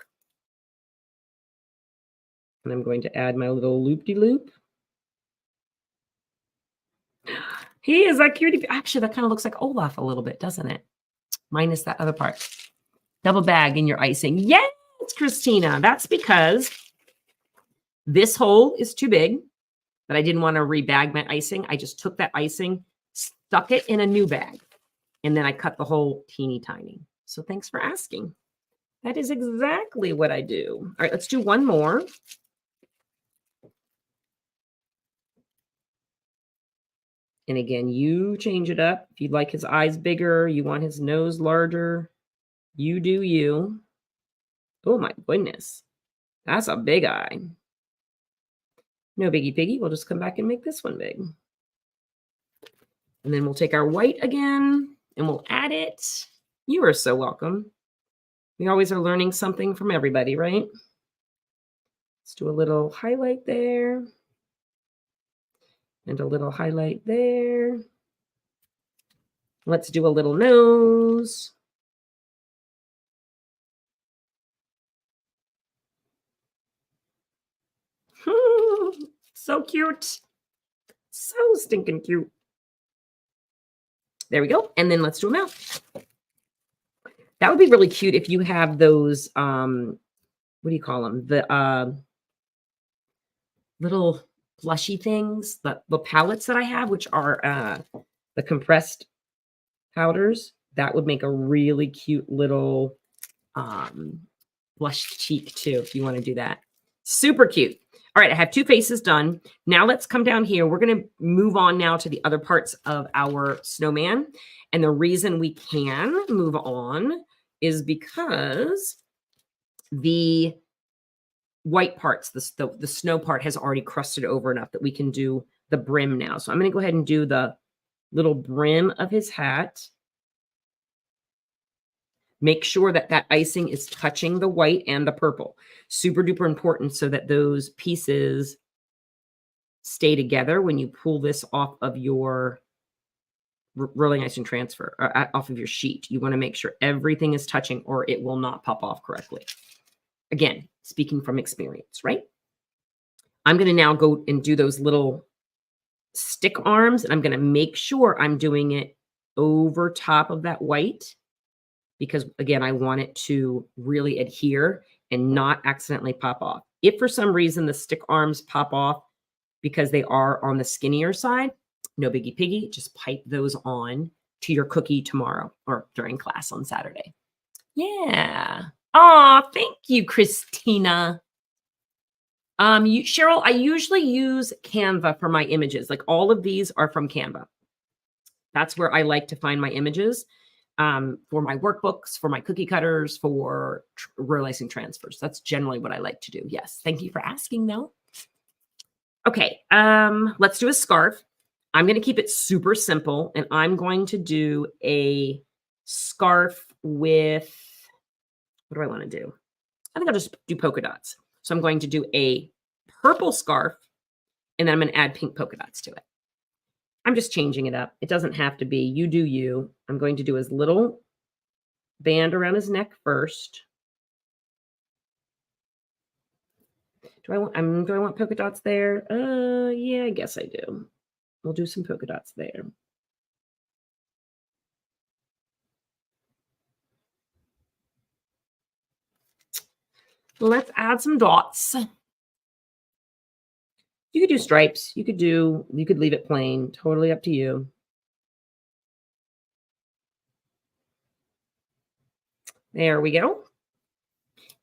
And I'm going to add my little loop-de-loop. He is a cutie. Actually, that kind of looks like Olaf a little bit, doesn't it? Minus that other part. Double bag in your icing. Yes, Christina. That's because this hole is too big, but I didn't want to rebag my icing. I just took that icing, stuck it in a new bag, and then I cut the hole teeny tiny. So thanks for asking. That is exactly what I do. All right, let's do one more. And again, you change it up. If you'd like his eyes bigger, you want his nose larger, you do you. Oh my goodness. That's a big eye. No biggie piggy. We'll just come back and make this one big. And then we'll take our white again and we'll add it. You are so welcome. We always are learning something from everybody, right? Let's do a little highlight there. And a little highlight there. Let's do a little nose. So cute. So stinking cute. There we go. And then let's do a mouth. That would be really cute if you have those, what do you call them? The little plushy things, the palettes that I have, which are the compressed powders. That would make a really cute little blush cheek too, if you want to do that. Super cute. All right, I have two faces done. Now let's come down here. We're going to move on now to the other parts of our snowman. And the reason we can move on is because the white parts, the snow part has already crusted over enough that we can do the brim now. So I'm going to go ahead and do the little brim of his hat. Make sure that that icing is touching the white and the purple. Super duper important so that those pieces stay together when you pull this off of your rolling icing transfer, or off of your sheet. You want to make sure everything is touching or it will not pop off correctly. Again, speaking from experience, right? I'm going to now go and do those little stick arms, and I'm going to make sure I'm doing it over top of that white because, again, I want it to really adhere and not accidentally pop off. If for some reason the stick arms pop off because they are on the skinnier side, no biggie piggy, just pipe those on to your cookie tomorrow or during class on Saturday. Yeah. Oh, thank you, Christina. Cheryl, I usually use Canva for my images. Like all of these are from Canva. That's where I like to find my images for my workbooks, for my cookie cutters, for roll icing transfers. That's generally what I like to do. Yes. Thank you for asking though. Okay. Let's do a scarf. I'm going to keep it super simple and I'm going to do a scarf with, what do I want to do? I think I'll just do polka dots. So I'm going to do a purple scarf and then I'm going to add pink polka dots to it. I'm just changing it up. It doesn't have to be. You do you. I'm going to do his little band around his neck first. Do I want polka dots there? Yeah, I guess I do. We'll do some polka dots there. Let's add some dots. You could do stripes. You could leave it plain. Totally up to you. There we go.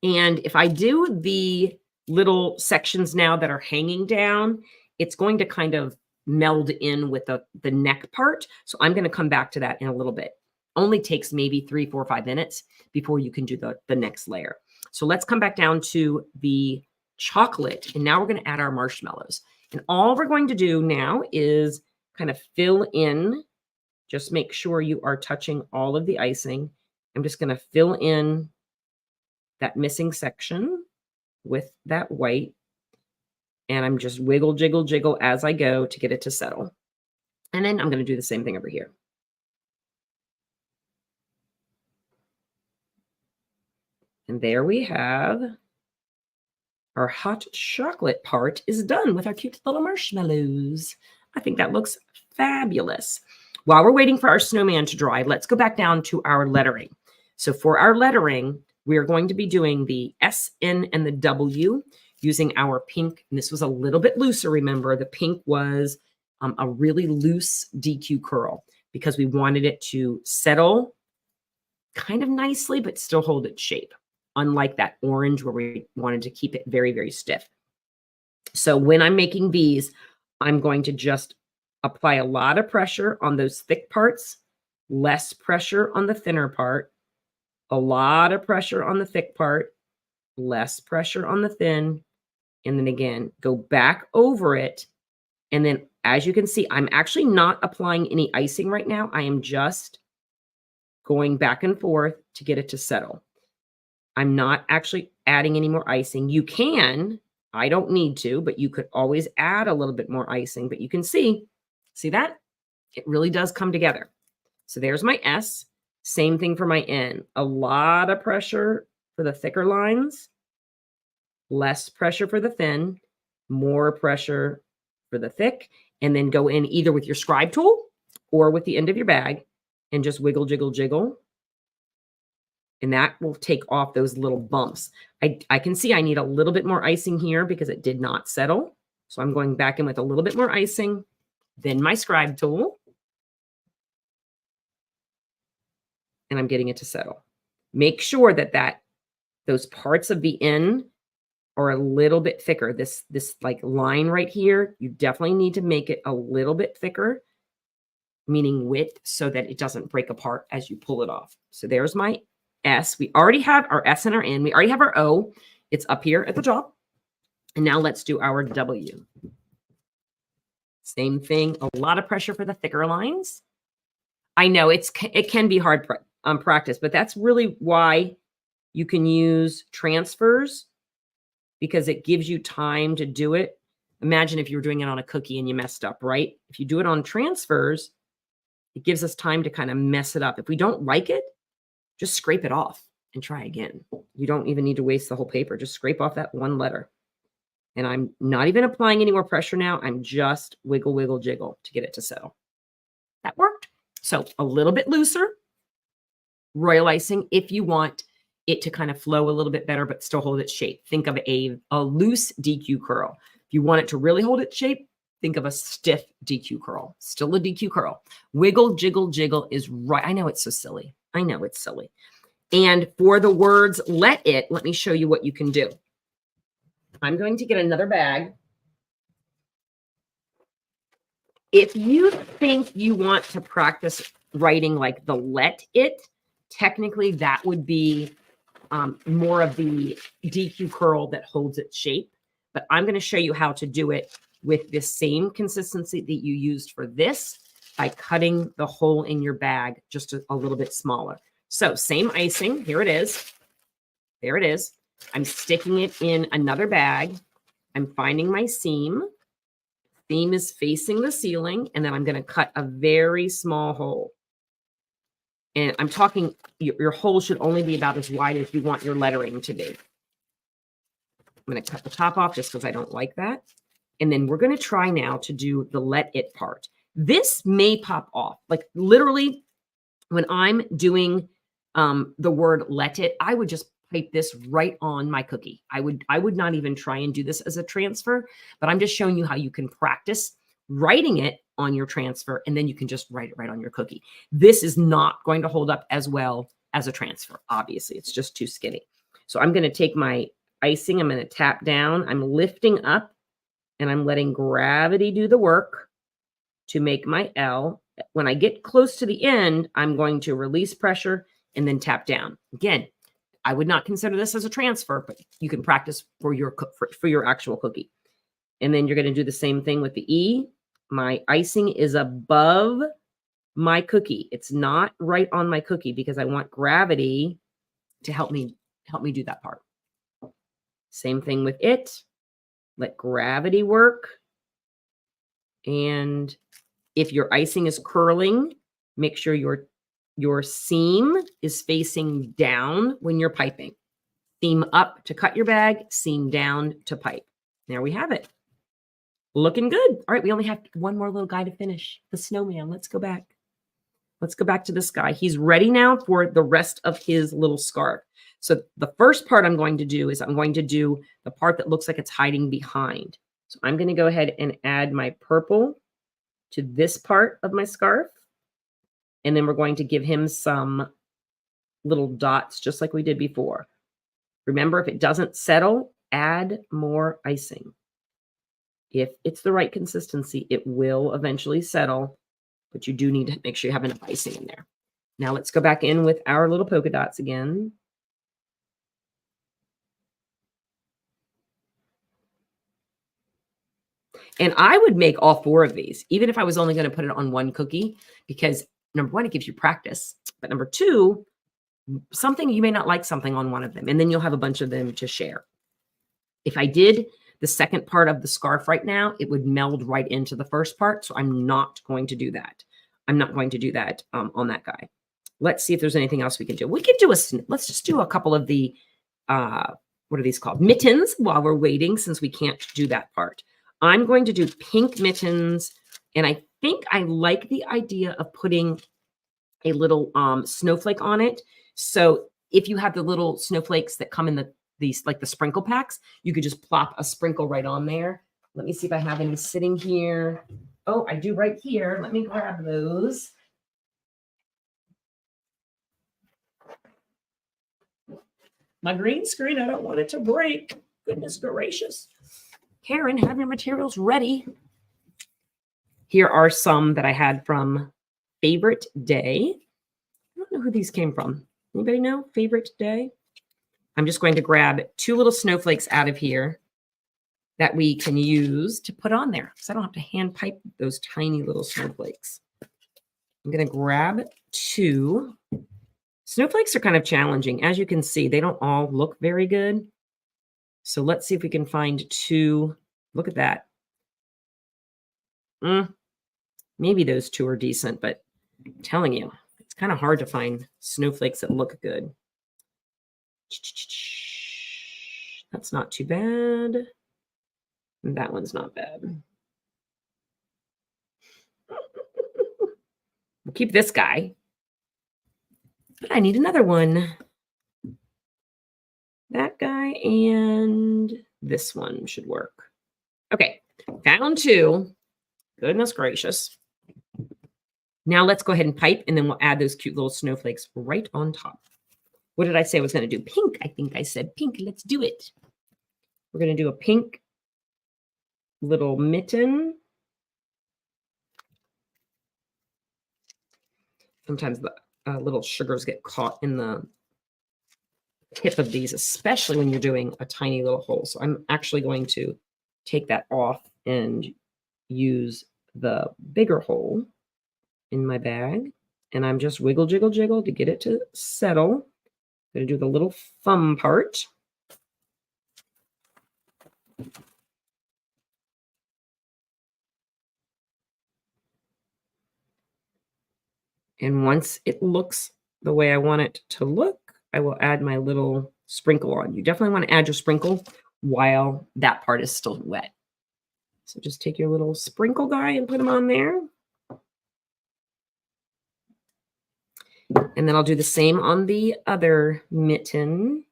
And if I do the little sections now that are hanging down, it's going to kind of meld in with the neck part. So I'm going to come back to that in a little bit. Only takes maybe 3, 4, 5 minutes before you can do the next layer. So let's come back down to the chocolate. And now we're going to add our marshmallows. And all we're going to do now is kind of fill in. Just make sure you are touching all of the icing. I'm just going to fill in that missing section with that white. And I'm just wiggle, jiggle, jiggle as I go to get it to settle. And then I'm going to do the same thing over here. And there we have our hot chocolate part is done with our cute little marshmallows. I think that looks fabulous. While we're waiting for our snowman to dry, let's go back down to our lettering. So for our lettering, we are going to be doing the S, N, and the W using our pink. And this was a little bit looser, remember. The pink was a really loose DQ curl because we wanted it to settle kind of nicely, but still hold its shape. Unlike that orange where we wanted to keep it very, very stiff. So when I'm making these, I'm going to just apply a lot of pressure on those thick parts, less pressure on the thinner part, a lot of pressure on the thick part, less pressure on the thin, and then again, go back over it. And then as you can see, I'm actually not applying any icing right now. I am just going back and forth to get it to settle. I'm not actually adding any more icing. You can, I don't need to, but you could always add a little bit more icing, but you can see that? It really does come together. So there's my S. Same thing for my N. A lot of pressure for the thicker lines, less pressure for the thin, more pressure for the thick, and then go in either with your scribe tool or with the end of your bag and just wiggle, jiggle, jiggle. And that will take off those little bumps. I can see I need a little bit more icing here because it did not settle. So I'm going back in with a little bit more icing, then my scribe tool. And I'm getting it to settle. Make sure that those parts of the N are a little bit thicker. This like line right here, you definitely need to make it a little bit thicker, meaning width, so that it doesn't break apart as you pull it off. So there's my S. We already have our S and our N. We already have our O. It's up here at the top. And now let's do our W. Same thing, a lot of pressure for the thicker lines. I know it can be hard practice, but that's really why you can use transfers, because it gives you time to do it. Imagine if you were doing it on a cookie and you messed up, right? If you do it on transfers, it gives us time to kind of mess it up. If we don't like it, just scrape it off and try again. You don't even need to waste the whole paper. Just scrape off that one letter. And I'm not even applying any more pressure now. I'm just wiggle, wiggle, jiggle to get it to settle. That worked. So a little bit looser. Royal icing if you want it to kind of flow a little bit better, but still hold its shape. Think of a loose DQ curl. If you want it to really hold its shape, think of a stiff DQ curl. Still a DQ curl. Wiggle, jiggle, jiggle is right. I know it's so silly. I know it's silly. And for the words let me show you what you can do. I'm going to get another bag. If you think you want to practice writing like the let it, technically that would be more of the DQ curl that holds its shape. But I'm going to show you how to do it with the same consistency that you used for this by cutting the hole in your bag just a little bit smaller. So same icing. Here it is. There it is. I'm sticking it in another bag. I'm finding my seam. Seam is facing the ceiling, and then I'm going to cut a very small hole. And I'm talking, your hole should only be about as wide as you want your lettering to be. I'm going to cut the top off just because I don't like that. And then we're going to try now to do the let it part. This may pop off. Like literally, when I'm doing the word let it, I would just type this right on my cookie. I would not even try and do this as a transfer, but I'm just showing you how you can practice writing it on your transfer, and then you can just write it right on your cookie. This is not going to hold up as well as a transfer. Obviously, it's just too skinny. So I'm going to take my icing. I'm going to tap down. I'm lifting up, and I'm letting gravity do the work to make my L. When I get close to the end, I'm going to release pressure and then tap down. Again, I would not consider this as a transfer, but you can practice for your actual cookie. And then you're going to do the same thing with the E. My icing is above my cookie. It's not right on my cookie because I want gravity to help me do that part. Same thing with it. Let gravity work. And if your icing is curling, make sure your seam is facing down when you're piping. Seam up to cut your bag, seam down to pipe. There we have it. Looking good. All right, we only have one more little guy to finish. The snowman. Let's go back. Let's go back to this guy. He's ready now for the rest of his little scarf. So the first part I'm going to do is I'm going to do the part that looks like it's hiding behind. So I'm going to go ahead and add my purple to this part of my scarf. And then we're going to give him some little dots just like we did before. Remember, if it doesn't settle, add more icing. If it's the right consistency, it will eventually settle, but you do need to make sure you have enough icing in there. Now let's go back in with our little polka dots again. And I would make all 4 of these, even if I was only going to put it on one cookie, because number 1, it gives you practice. But number 2, something you may not like something on one of them, and then you'll have a bunch of them to share. If I did the second part of the scarf right now, it would meld right into the first part. So I'm not going to do that. I'm not going to do that on that guy. Let's see if there's anything else we can do. We could do let's just do a couple of the, what are these called? Mittens while we're waiting, since we can't do that part. I'm going to do pink mittens. And I think I like the idea of putting a little snowflake on it. So if you have the little snowflakes that come in these like the sprinkle packs, you could just plop a sprinkle right on there. Let me see if I have any sitting here. Oh, I do right here. Let me grab those. My green screen, I don't want it to break. Goodness gracious. Karen, have your materials ready. Here are some that I had from Favorite Day. I don't know who these came from. Anybody know? Favorite Day? I'm just going to grab 2 little snowflakes out of here that we can use to put on there, because I don't have to hand pipe those tiny little snowflakes. I'm going to grab 2. Snowflakes are kind of challenging. As you can see, they don't all look very good. So let's see if we can find 2. Look at that. Maybe those 2 are decent, but I'm telling you, it's kind of hard to find snowflakes that look good. That's not too bad. And that one's not bad. We'll keep this guy. But I need another one. That guy and this one should work. Okay, found 2. Goodness gracious. Now let's go ahead and pipe, and then we'll add those cute little snowflakes right on top. What did I say I was going to do? Pink. I think I said pink. Let's do it. We're going to do a pink little mitten. Sometimes the little sugars get caught in the tip of these, especially when you're doing a tiny little hole. So I'm actually going to take that off and use the bigger hole in my bag. And I'm just wiggle, jiggle, jiggle to get it to settle. I'm going to do the little thumb part. And once it looks the way I want it to look, I will add my little sprinkle on. You definitely want to add your sprinkle while that part is still wet. So just take your little sprinkle guy and put him on there. And then I'll do the same on the other mitten.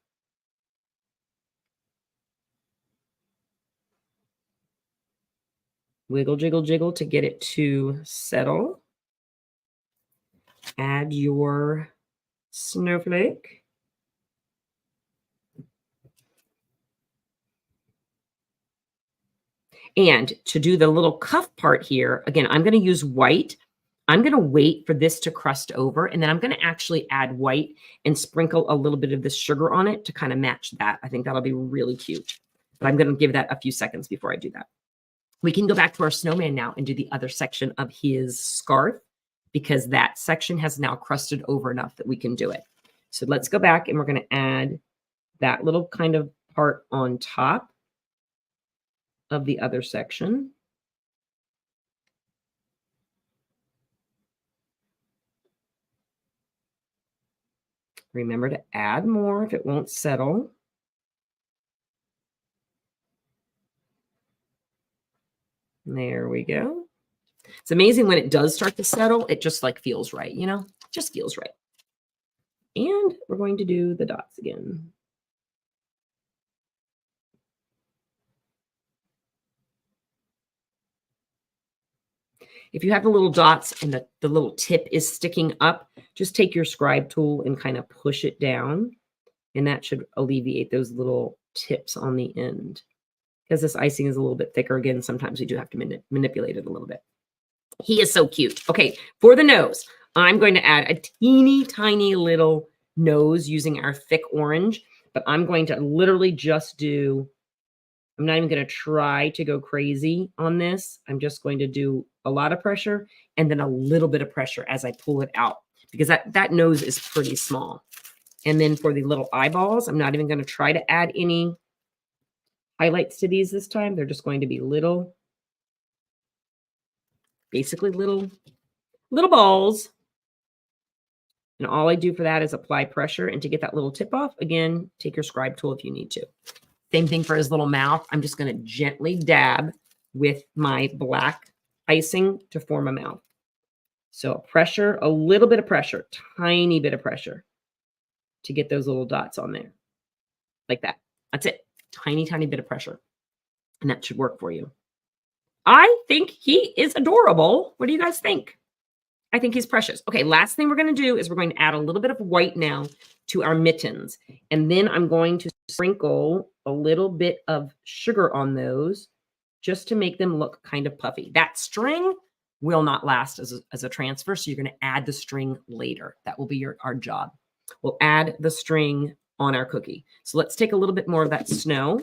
Wiggle, jiggle, jiggle to get it to settle. Add your snowflake. And to do the little cuff part here, again, I'm going to use white. I'm going to wait for this to crust over, and then I'm going to actually add white and sprinkle a little bit of this sugar on it to kind of match that. I think that'll be really cute. But I'm going to give that a few seconds before I do that. We can go back to our snowman now and do the other section of his scarf, because that section has now crusted over enough that we can do it. So let's go back, and we're going to add that little kind of part on top of the other section. Remember to add more if it won't settle. There we go. It's amazing when it does start to settle, it just like feels right, you know, just feels right. And we're going to do the dots again. If you have the little dots and the little tip is sticking up, just take your scribe tool and kind of push it down. And that should alleviate those little tips on the end. Because this icing is a little bit thicker. Again, sometimes we do have to manipulate it a little bit. He is so cute. Okay, for the nose, I'm going to add a teeny tiny little nose using our thick orange. But I'm going to literally just do, I'm not even going to try to go crazy on this. I'm just going to do a lot of pressure and then a little bit of pressure as I pull it out. Because that nose is pretty small. And then for the little eyeballs, I'm not even going to try to add any highlights to these this time. They're just going to be little, basically little balls. And all I do for that is apply pressure. And to get that little tip off, again, take your scribe tool if you need to. Same thing for his little mouth. I'm just going to gently dab with my black icing to form a mouth. So pressure, a little bit of pressure, tiny bit of pressure to get those little dots on there. Like that. That's it. Tiny, tiny bit of pressure. And that should work for you. I think he is adorable. What do you guys think? I think he's precious. Okay, last thing we're going to do is we're going to add a little bit of white now to our mittens. And then I'm going to sprinkle a little bit of sugar on those just to make them look kind of puffy. That string will not last as a transfer, so you're going to add the string later. That will be our job. We'll add the string on our cookie. So let's take a little bit more of that snow.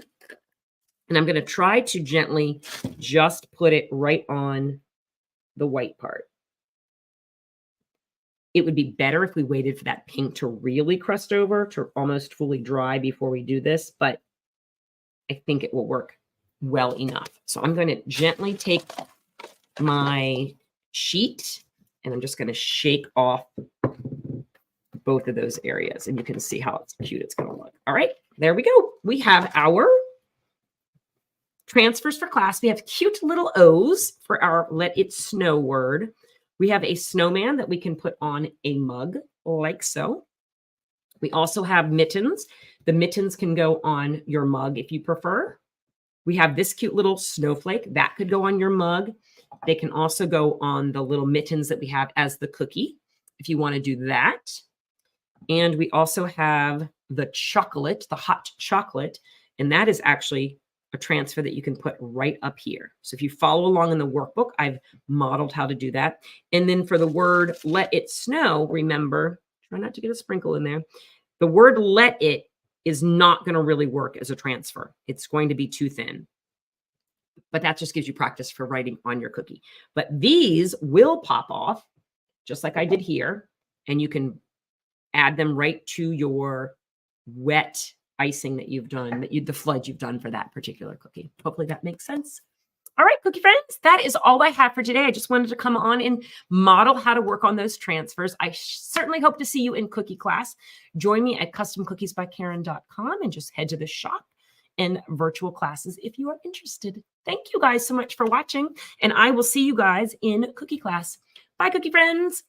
And I'm going to try to gently just put it right on the white part. It would be better if we waited for that pink to really crust over, to almost fully dry before we do this, but I think it will work well enough. So I'm going to gently take my sheet and I'm just going to shake off both of those areas. And you can see how cute it's going to look. All right, there we go. We have our transfers for class. We have cute little O's for our Let It Snow word. We have a snowman that we can put on a mug like so. We also have mittens. The mittens can go on your mug if you prefer. We have this cute little snowflake that could go on your mug. They can also go on the little mittens that we have as the cookie if you want to do that. And we also have the chocolate, the hot chocolate, and that is actually a transfer that you can put right up here. So if you follow along in the workbook, I've modeled how to do that. And then for the word let it snow, remember, try not to get a sprinkle in there. The word let it is not going to really work as a transfer. It's going to be too thin. But that just gives you practice for writing on your cookie. But these will pop off, just like I did here. And you can add them right to your wet icing that you've done, the fudge you've done for that particular cookie. Hopefully that makes sense. All right, cookie friends, that is all I have for today. I just wanted to come on and model how to work on those transfers. I certainly hope to see you in cookie class. Join me at customcookiesbykaren.com and just head to the shop and virtual classes if you are interested. Thank you guys so much for watching, and I will see you guys in cookie class. Bye, cookie friends.